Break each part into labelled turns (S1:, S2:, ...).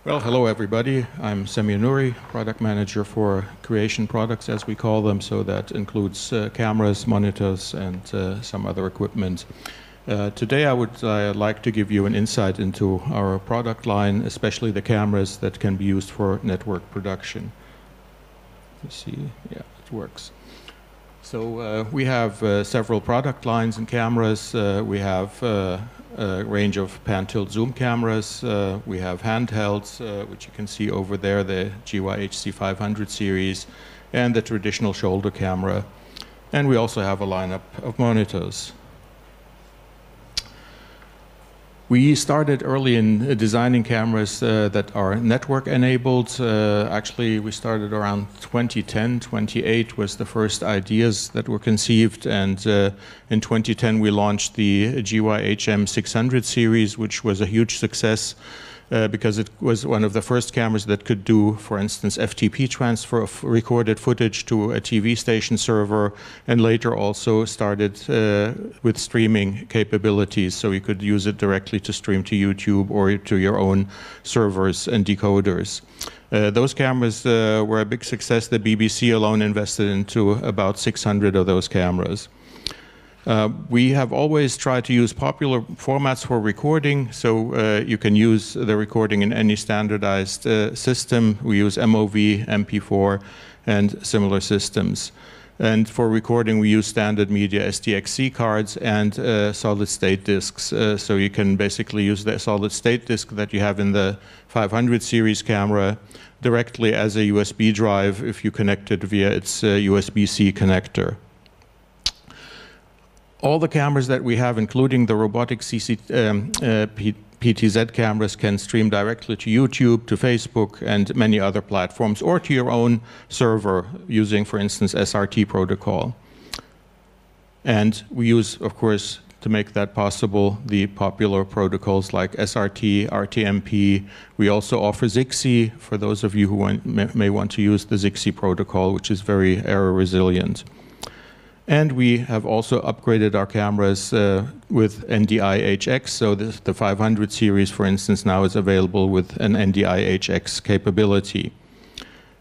S1: Well, hello everybody. I'm Semir Nouri, product manager for creation products, as we call them. So that includes cameras, monitors, and some other equipment. Today I would like to give you an insight into our product line, especially the cameras that can be used for network production. You see, yeah, it works. So we have several product lines and cameras. We have a range of pan-tilt zoom cameras. We have handhelds, which you can see over there, the GYHC 500 series, and the traditional shoulder camera. And we also have a lineup of monitors. We started early in designing cameras that are network enabled. Actually, we started around 2010, 2008 was the first ideas that were conceived, and in 2010 we launched the GYHM 600 series, which was a huge success because it was one of the first cameras that could do, for instance, FTP transfer of recorded footage to a TV station server, and later also started with streaming capabilities, so you could use it directly to stream to YouTube or to your own servers and decoders. Those cameras were a big success. The BBC alone invested into about 600 of those cameras. We have always tried to use popular formats for recording, so you can use the recording in any standardized system. We use MOV, MP4, and similar systems. And for recording, we use standard media SDXC cards and solid-state disks. So you can basically use the solid-state disk that you have in the 500 series camera directly as a USB drive if you connect it via its USB-C connector. All the cameras that we have, including the robotic PTZ cameras, can stream directly to YouTube, to Facebook, and many other platforms, or to your own server using, for instance, SRT protocol. And we use, of course, to make that possible, the popular protocols like SRT, RTMP. We also offer ZIXI for those of you who may want to use the ZIXI protocol, which is very error resilient. And we have also upgraded our cameras with NDI-HX, so the 500 series, for instance, now is available with an NDI-HX capability.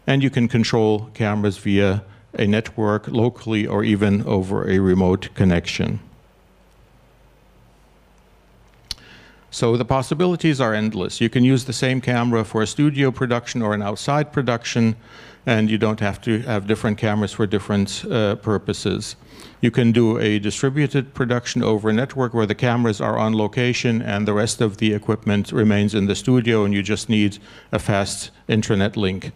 S1: And you can control cameras via a network locally or even over a remote connection. So the possibilities are endless. You can use the same camera for a studio production or an outside production, and you don't have to have different cameras for different purposes. You can do a distributed production over a network where the cameras are on location and the rest of the equipment remains in the studio, and you just need a fast intranet link.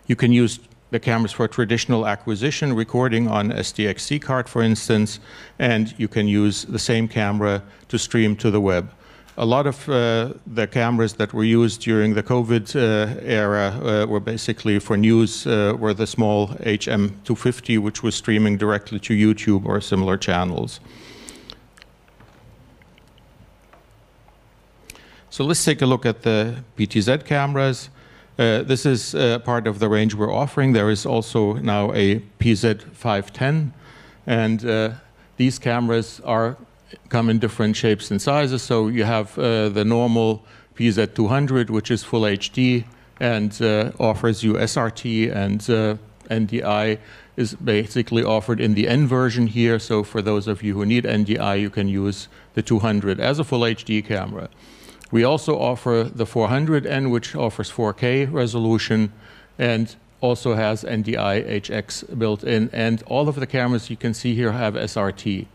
S1: You can use the cameras for traditional acquisition, recording on SDXC card, for instance, and you can use the same camera to stream to the web. A lot of the cameras that were used during the COVID era were basically for news, were the small HM250, which was streaming directly to YouTube or similar channels. So let's take a look at the PTZ cameras. This is part of the range we're offering. There is also now a PZ510, and these cameras come in different shapes and sizes. So you have the normal PZ200, which is full HD and offers you SRT, and NDI is basically offered in the N version here. So for those of you who need NDI, you can use the 200 as a full HD camera. We also offer the 400N, which offers 4K resolution and also has NDI-HX built in. And all of the cameras you can see here have SRT.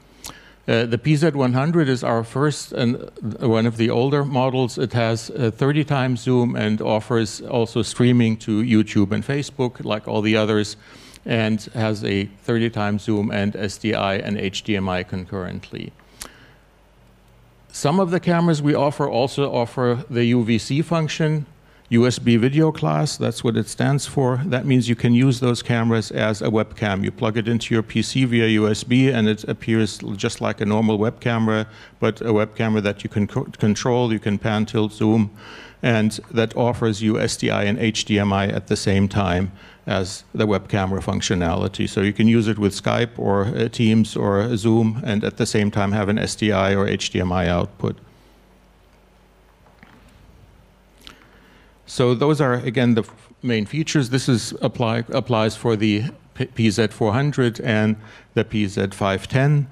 S1: The PZ100 is our first and one of the older models. It has a 30 times zoom and offers also streaming to YouTube and Facebook like all the others, and has a 30 times zoom and SDI and HDMI concurrently. Some of the cameras we also offer the UVC function, USB video class, that's what it stands for. That means you can use those cameras as a webcam. You plug it into your PC via USB and it appears just like a normal web camera, but a web camera that you can control, you can pan, tilt, zoom, and that offers you SDI and HDMI at the same time as the web camera functionality. So you can use it with Skype or Teams or Zoom and at the same time have an SDI or HDMI output. So those are, again, the main features. This is applies for the PZ400 and the PZ510.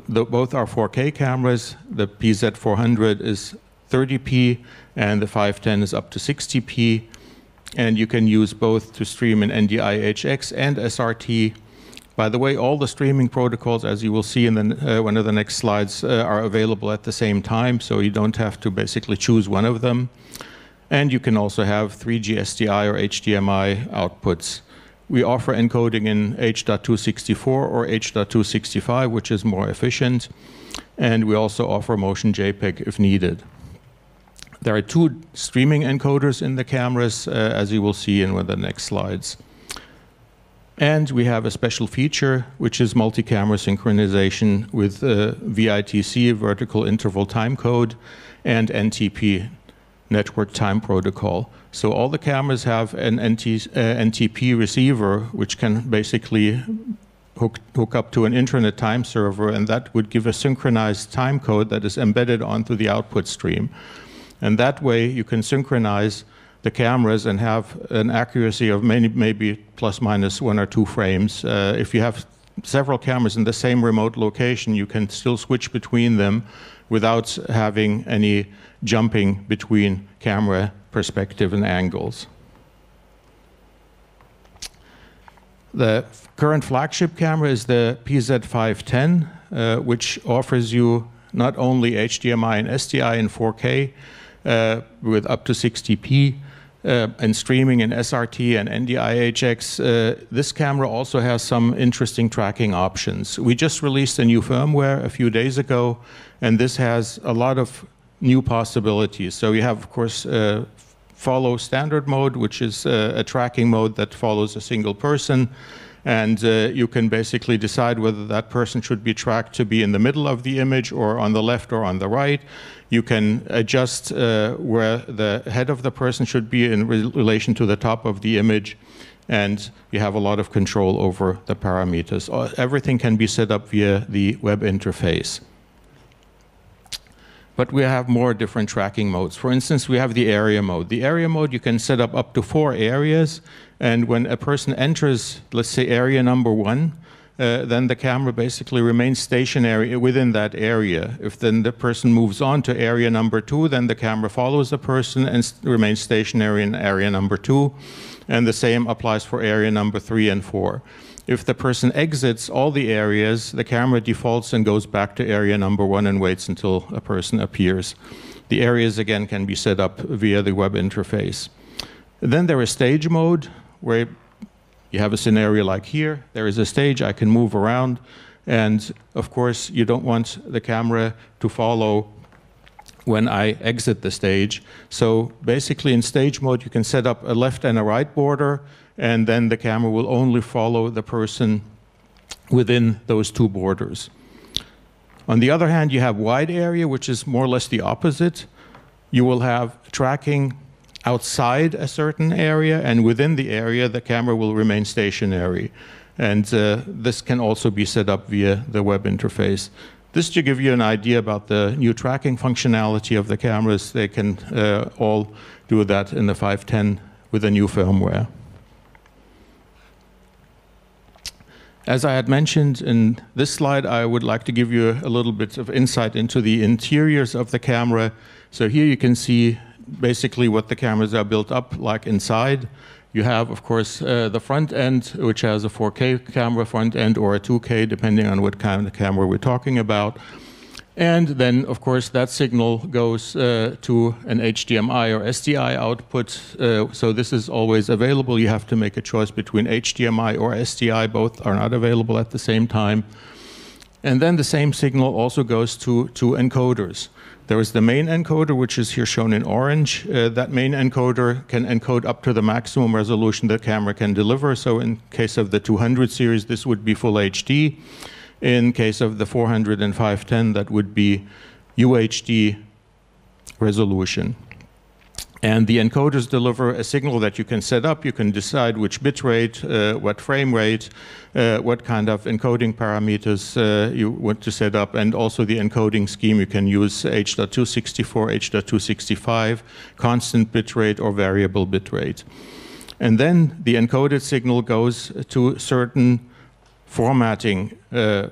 S1: Both are 4K cameras. The PZ400 is 30p, and the 510 is up to 60p. And you can use both to stream in NDI-HX and SRT. By the way, all the streaming protocols, as you will see in one of the next slides, are available at the same time, so you don't have to basically choose one of them. And you can also have 3G SDI or HDMI outputs. We offer encoding in H.264 or H.265, which is more efficient. And we also offer motion JPEG if needed. There are 2 streaming encoders in the cameras, as you will see in one of the next slides. And we have a special feature, which is multi-camera synchronization with VITC, vertical interval timecode, and NTP, network time protocol. So all the cameras have an NTP receiver, which can basically hook up to an internet time server, and that would give a synchronized time code that is embedded onto the output stream. And that way you can synchronize the cameras and have an accuracy of maybe plus minus 1 or 2 frames. If you have several cameras in the same remote location, you can still switch between them without having any jumping between camera perspective and angles. The current flagship camera is the PZ510, which offers you not only HDMI and SDI in 4K, with up to 60p, and streaming in SRT and NDI-HX. This camera also has some interesting tracking options. We just released a new firmware a few days ago, and this has a lot of new possibilities. So you have, of course, follow standard mode, which is a tracking mode that follows a single person. And you can basically decide whether that person should be tracked to be in the middle of the image or on the left or on the right. You can adjust where the head of the person should be in relation to the top of the image. And you have a lot of control over the parameters. Everything can be set up via the web interface. But we have more different tracking modes. For instance, we have the area mode. The area mode, you can set up to 4 areas. And when a person enters, let's say, area number 1, then the camera basically remains stationary within that area. If then the person moves on to area number 2, then the camera follows the person and remains stationary in area number 2. And the same applies for area number 3 and 4. If the person exits all the areas, the camera defaults and goes back to area number 1 and waits until a person appears. The areas, again, can be set up via the web interface. Then there is stage mode, where you have a scenario like here. There is a stage, I can move around, and of course you don't want the camera to follow when I exit the stage. So basically in stage mode you can set up a left and a right border, and then the camera will only follow the person within those 2 borders. On the other hand, you have wide area, which is more or less the opposite. You will have tracking outside a certain area, and within the area the camera will remain stationary. And this can also be set up via the web interface. This to give you an idea about the new tracking functionality of the cameras. They can all do that in the 510 with the new firmware. As I had mentioned in this slide, I would like to give you a little bit of insight into the interiors of the camera. So here you can see basically what the cameras are built up like inside. You have, of course, the front end, which has a 4K camera front end or a 2K, depending on what kind of camera we're talking about. And then, of course, that signal goes to an HDMI or SDI output. So this is always available. You have to make a choice between HDMI or SDI. Both are not available at the same time. And then the same signal also goes to 2 encoders. There is the main encoder, which is here shown in orange. That main encoder can encode up to the maximum resolution the camera can deliver. So in case of the 200 series, this would be full HD. In case of the 400 and 510, that would be UHD resolution. And the encoders deliver a signal that you can set up. You can decide which bit rate, what frame rate, what kind of encoding parameters you want to set up, and also the encoding scheme. You can use H.264, H.265, constant bit rate, or variable bit rate. And then the encoded signal goes to certain formatting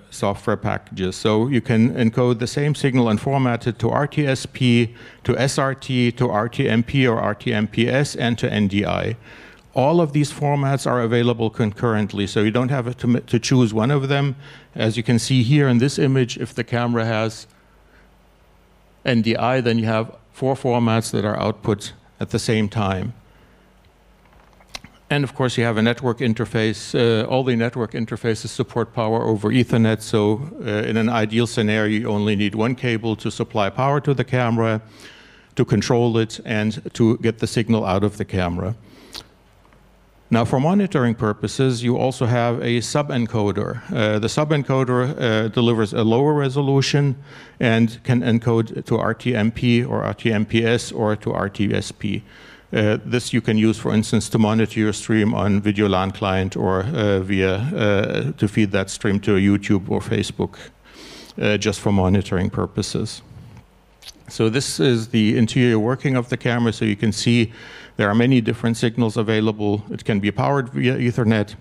S1: software packages. So you can encode the same signal and format it to RTSP, to SRT, to RTMP or RTMPS, and to NDI. All of these formats are available concurrently, so you don't have to choose one of them. As you can see here in this image, if the camera has NDI, then you have 4 formats that are output at the same time. And of course, you have a network interface. All the network interfaces support power over Ethernet, so in an ideal scenario, you only need one cable to supply power to the camera, to control it, and to get the signal out of the camera. Now, for monitoring purposes, you also have a sub-encoder. The sub-encoder delivers a lower resolution and can encode to RTMP or RTMPS or to RTSP. This you can use, for instance, to monitor your stream on Video LAN client or to feed that stream to YouTube or Facebook, just for monitoring purposes. So this is the interior working of the camera. So you can see there are many different signals available. It can be powered via Ethernet,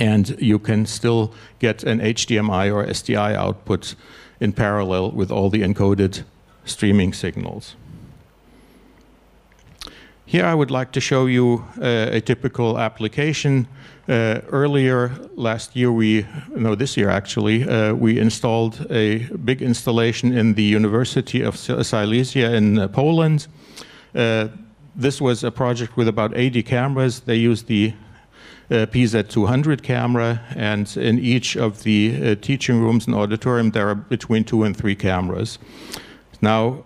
S1: and you can still get an HDMI or SDI output in parallel with all the encoded streaming signals. Here I would like to show you a typical application. Earlier last year, this year actually, we installed a big installation in the University of Silesia in Poland. This was a project with about 80 cameras. They used the PZ200 camera, and in each of the teaching rooms and auditorium, there are between 2 and 3 cameras. Now,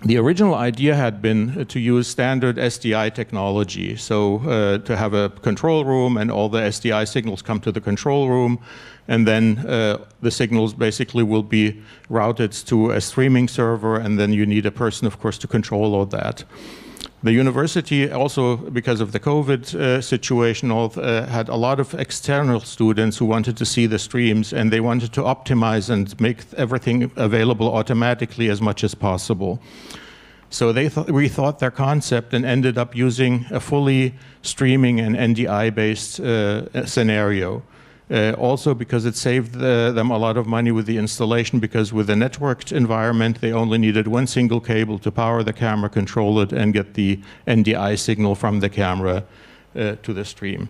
S1: the original idea had been to use standard SDI technology, so to have a control room and all the SDI signals come to the control room, and then the signals basically will be routed to a streaming server, and then you need a person, of course, to control all that. The university also, because of the COVID situation, had a lot of external students who wanted to see the streams, and they wanted to optimize and make everything available automatically as much as possible. So they rethought their concept and ended up using a fully streaming and NDI-based scenario. Also because it saved them a lot of money with the installation, because with a networked environment, they only needed one single cable to power the camera, control it, and get the NDI signal from the camera to the stream.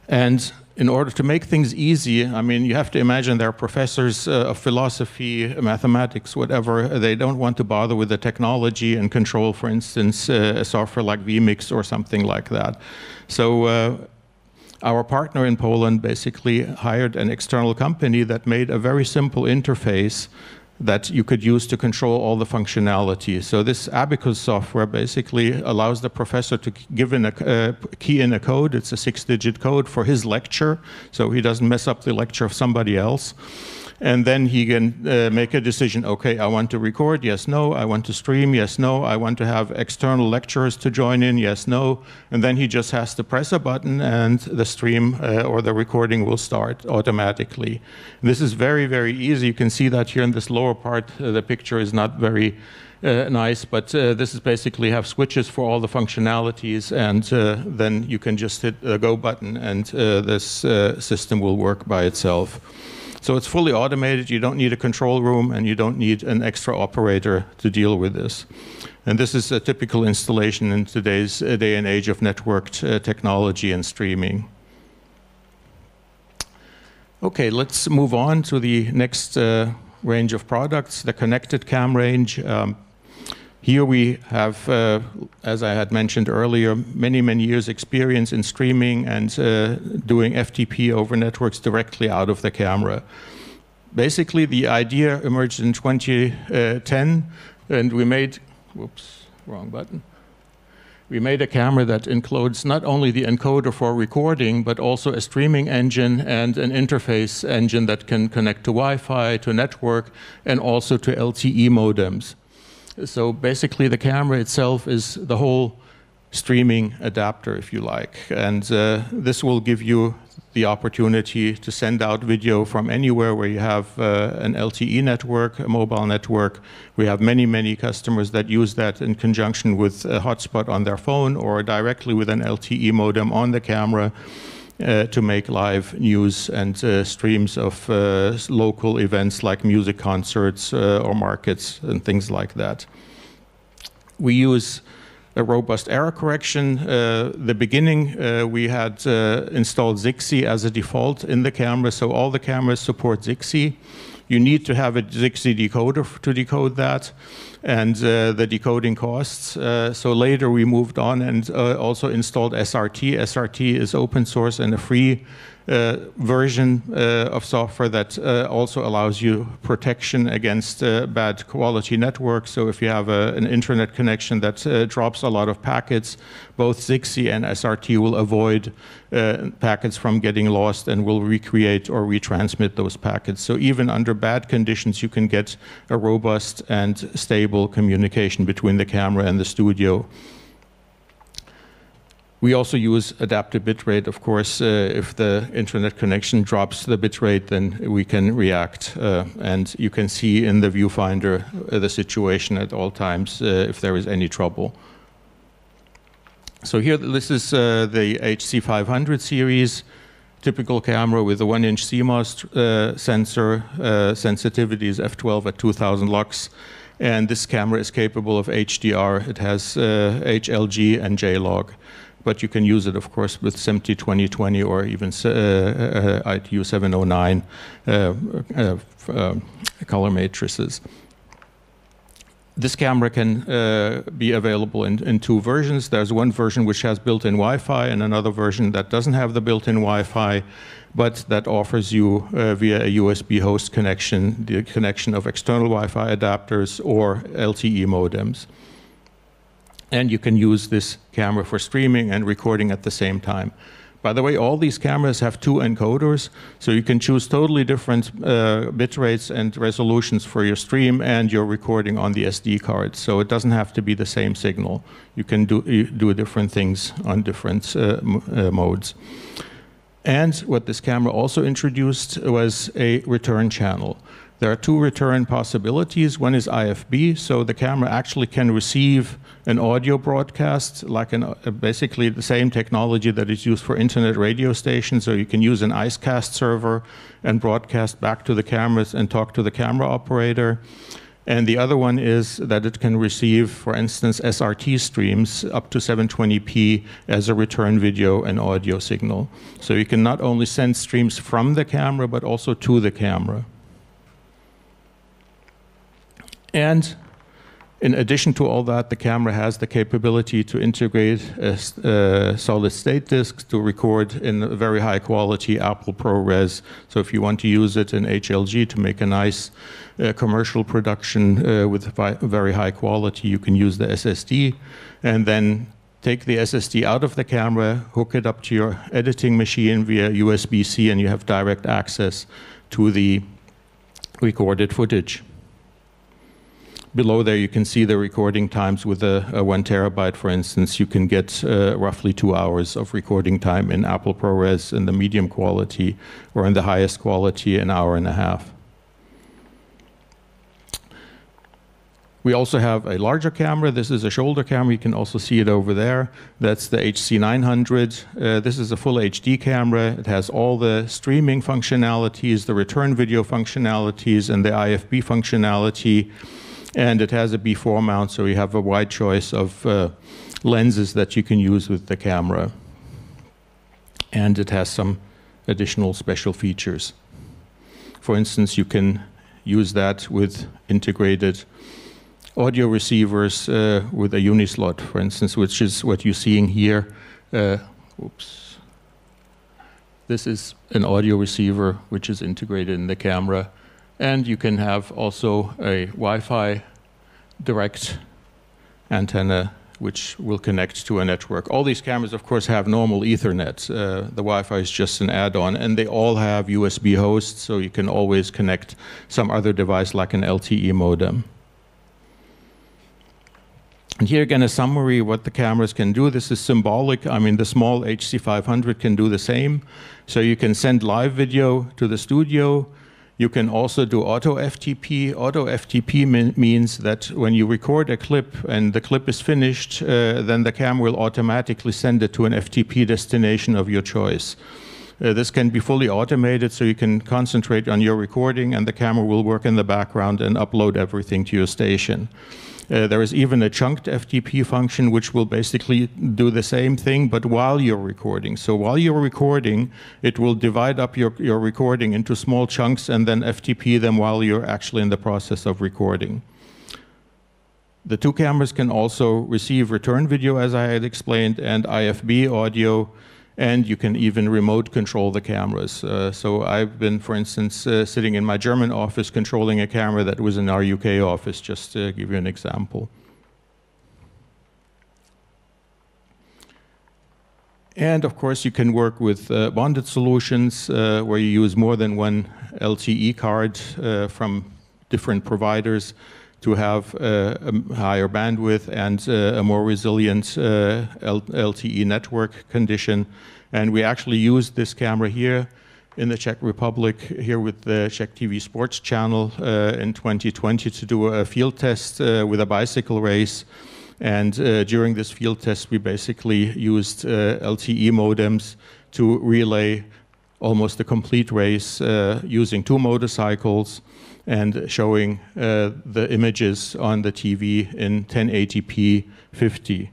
S1: And in order to make things easy, I mean, you have to imagine there are professors of philosophy, mathematics, whatever. They don't want to bother with the technology and control, for instance, a software like vMix or something like that. So our partner in Poland basically hired an external company that made a very simple interface that you could use to control all the functionality. So this Abacus software basically allows the professor to give in key in a code. It's a 6-digit code for his lecture, so he doesn't mess up the lecture of somebody else. And then he can make a decision, okay, I want to record, yes, no, I want to stream, yes, no, I want to have external lecturers to join in, yes, no, and then he just has to press a button and the stream or the recording will start automatically. This is very, very easy. You can see that here in this lower part, the picture is not very nice, but this is basically have switches for all the functionalities, and then you can just hit the go button and this system will work by itself. So it's fully automated, you don't need a control room, and you don't need an extra operator to deal with this. And this is a typical installation in today's day and age of networked technology and streaming. Okay, let's move on to the next range of products, the connected cam range. Here we have, as I had mentioned earlier, many, many years experience in streaming and doing FTP over networks directly out of the camera. Basically, the idea emerged in 2010, and we made, whoops, wrong button. We made a camera that includes not only the encoder for recording, but also a streaming engine and an interface engine that can connect to Wi-Fi, to network, and also to LTE modems. So basically, the camera itself is the whole streaming adapter, if you like. And this will give you the opportunity to send out video from anywhere where you have an LTE network, a mobile network. We have many, many customers that use that in conjunction with a hotspot on their phone or directly with an LTE modem on the camera to make live news and streams of local events like music concerts or markets and things like that. We use a robust error correction. The beginning, we had installed ZXI as a default in the camera, so all the cameras support ZXI. You need to have a ZXI decoder to decode that, and the decoding costs. So later we moved on and also installed SRT. SRT is open source and a free version of software that also allows you protection against bad quality networks. So if you have an internet connection that drops a lot of packets, both ZXI and SRT will avoid packets from getting lost and will recreate or retransmit those packets. So even under bad conditions, you can get a robust and stable communication between the camera and the studio. We also use adaptive bitrate, of course. If the internet connection drops the bitrate, then we can react. And you can see in the viewfinder the situation at all times if there is any trouble. So here, this is the HC500 series, typical camera with a 1-inch CMOS sensor. Sensitivity is f12 at 2000 lux. And this camera is capable of HDR. It has HLG and JLog. But you can use it, of course, with SMPTE 2020 or even ITU 709 color matrices. This camera can be available in two versions. There's one version which has built-in Wi-Fi and another version that doesn't have the built-in Wi-Fi, but that offers you via a USB host connection, the connection of external Wi-Fi adapters or LTE modems. And you can use this camera for streaming and recording at the same time. By the way, all these cameras have two encoders, so you can choose totally different bit rates and resolutions for your stream and your recording on the SD card. So it doesn't have to be the same signal. You can do different things on different modes. And what this camera also introduced was a return channel. There are two return possibilities. One is IFB, so the camera actually can receive an audio broadcast, like basically the same technology that is used for internet radio stations. So you can use an IceCast server and broadcast back to the cameras and talk to the camera operator. And the other one is that it can receive, for instance, SRT streams up to 720p as a return video and audio signal. So you can not only send streams from the camera, but also to the camera. And in addition to all that, the camera has the capability to integrate a solid-state disk to record in very high-quality Apple ProRes. So if you want to use it in HLG to make a nice commercial production with very high quality, you can use the SSD and then take the SSD out of the camera, hook it up to your editing machine via USB-C, and you have direct access to the recorded footage. Below there, you can see the recording times with a 1 terabyte, for instance. You can get roughly 2 hours of recording time in Apple ProRes in the medium quality, or in the highest quality, an hour and a half. We also have a larger camera. This is a shoulder camera. You can also see it over there. That's the HC900. This is a full HD camera. It has all the streaming functionalities, the return video functionalities, and the IFB functionality. And it has a B4 mount, so you have a wide choice of lenses that you can use with the camera. And it has some additional special features. For instance, you can use that with integrated audio receivers with a unislot, for instance, which is what you're seeing here. Oops. This is an audio receiver which is integrated in the camera. And you can have also a Wi-Fi direct antenna which will connect to a network. All these cameras, of course, have normal Ethernet. The Wi-Fi is just an add-on, and they all have USB hosts, so you can always connect some other device like an LTE modem. And here again, a summary of what the cameras can do. This is symbolic. I mean, the small HC500 can do the same. So you can send live video to the studio. You can also do auto FTP. Auto FTP means that when you record a clip and the clip is finished, then the camera will automatically send it to an FTP destination of your choice. This can be fully automated, so you can concentrate on your recording and the camera will work in the background and upload everything to your station. There is even a chunked FTP function which will basically do the same thing, but while you're recording. So while you're recording, it will divide up your recording into small chunks and then FTP them while you're actually in the process of recording. The two cameras can also receive return video, as I had explained, and IFB audio, and you can even remote control the cameras. So I've been, for instance, sitting in my German office controlling a camera that was in our UK office, just to give you an example. And of course, you can work with bonded solutions where you use more than one LTE card from different providers to have a higher bandwidth and a more resilient LTE network condition. And we actually used this camera here in the Czech Republic, here with the Czech TV sports channel in 2020 to do a field test with a bicycle race. And during this field test, we basically used LTE modems to relay almost a complete race using two motorcycles and showing the images on the TV in 1080p 50.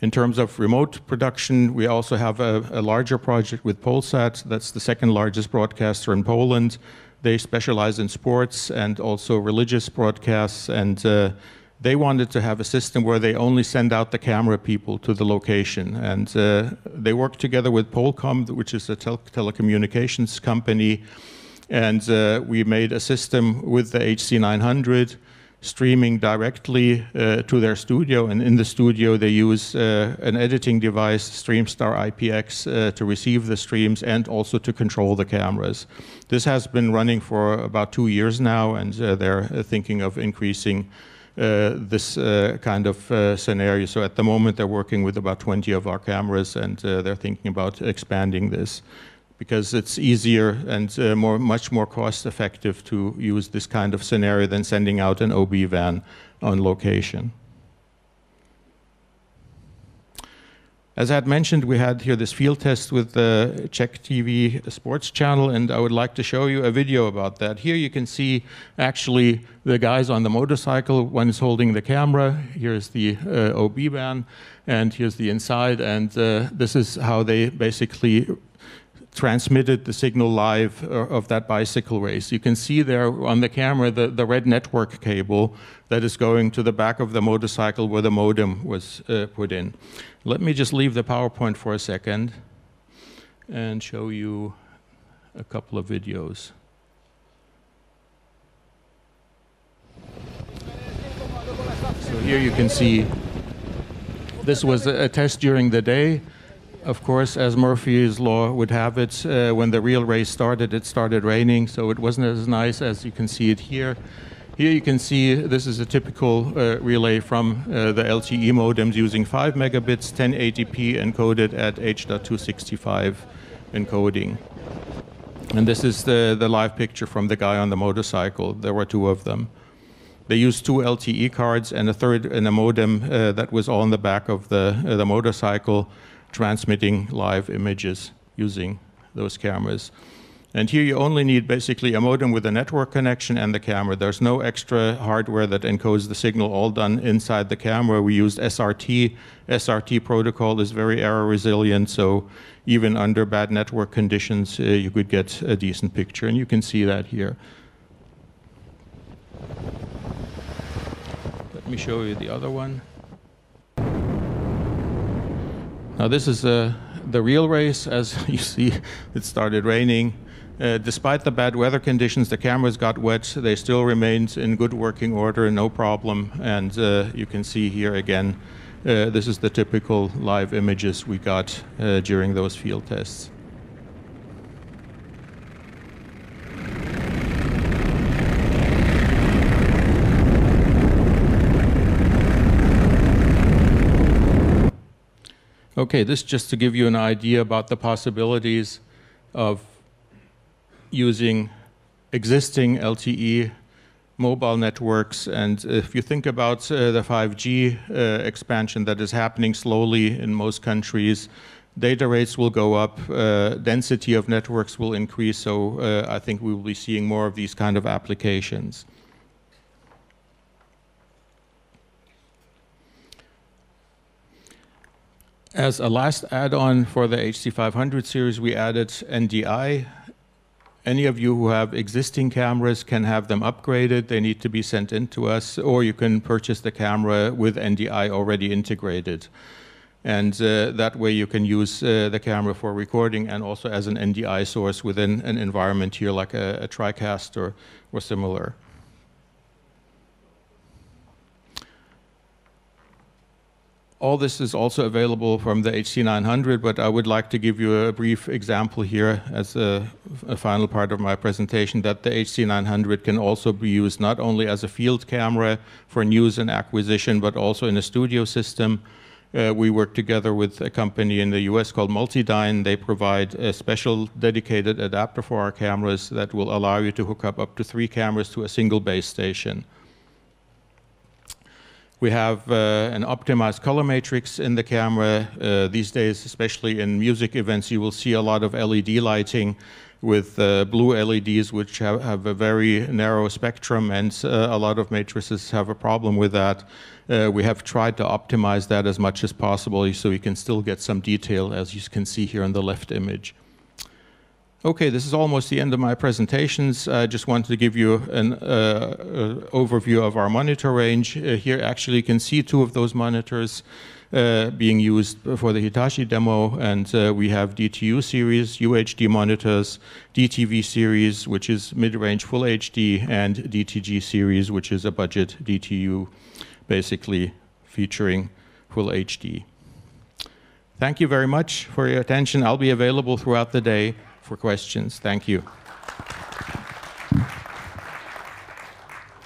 S1: In terms of remote production, we also have a larger project with Polsat. That's the second largest broadcaster in Poland. They specialize in sports and also religious broadcasts, and they wanted to have a system where they only send out the camera people to the location. And they work together with Polcom, which is a telecommunications company. And we made a system with the HC900 streaming directly to their studio. And in the studio, they use an editing device, StreamStar IPX, to receive the streams and also to control the cameras. This has been running for about 2 years now, and they're thinking of increasing this kind of scenario. So at the moment, they're working with about 20 of our cameras, and they're thinking about expanding this because it's easier and much more cost-effective to use this kind of scenario than sending out an OB van on location. As I had mentioned, we had here this field test with the Czech TV sports channel, and I would like to show you a video about that. Here you can see actually the guys on the motorcycle. One is holding the camera. Here's the OB van, and here's the inside, and this is how they basically transmitted the signal live of that bicycle race. You can see there on the camera the red network cable that is going to the back of the motorcycle where the modem was put in. Let me just leave the PowerPoint for a second and show you a couple of videos. So here you can see this was a test during the day. Of course, as Murphy's Law would have it, when the real race started, it started raining, so it wasn't as nice as you can see it here. Here you can see this is a typical relay from the LTE modems using 5 megabits, 1080p encoded at H.265 encoding. And this is the live picture from the guy on the motorcycle. There were two of them. They used two LTE cards and a third and a modem that was on the back of the motorcycle, transmitting live images using those cameras. And here you only need basically a modem with a network connection and the camera. There's no extra hardware that encodes the signal, all done inside the camera. We used SRT. SRT protocol is very error resilient, so even under bad network conditions, you could get a decent picture, and you can see that here. Let me show you the other one. Now this is the real race. As you see, it started raining. Despite the bad weather conditions, the cameras got wet. They still remained in good working order, no problem. And you can see here again, this is the typical live images we got during those field tests. Okay, this just to give you an idea about the possibilities of using existing LTE mobile networks. And if you think about the 5G expansion that is happening slowly in most countries, data rates will go up, density of networks will increase, so I think we will be seeing more of these kind of applications. As a last add-on for the HC500 series, we added NDI. Any of you who have existing cameras can have them upgraded. They need to be sent in to us, or you can purchase the camera with NDI already integrated. And that way you can use the camera for recording and also as an NDI source within an environment here like a TriCast or similar. All this is also available from the HC900, but I would like to give you a brief example here as a final part of my presentation, that the HC900 can also be used not only as a field camera for news and acquisition, but also in a studio system. We work together with a company in the US called Multidyne. They provide a special dedicated adapter for our cameras that will allow you to hook up to 3 cameras to a single base station. We have an optimized color matrix in the camera. These days, especially in music events, you will see a lot of LED lighting with blue LEDs, which have a very narrow spectrum, and a lot of matrices have a problem with that. We have tried to optimize that as much as possible so you can still get some detail, as you can see here in the left image. Okay, this is almost the end of my presentations. I just wanted to give you an overview of our monitor range. Here actually you can see 2 of those monitors being used for the Hitachi demo, and we have DTU series, UHD monitors, DTV series, which is mid-range full HD, and DTG series, which is a budget DTU, basically featuring full HD. Thank you very much for your attention. I'll be available throughout the day for questions. Thank you.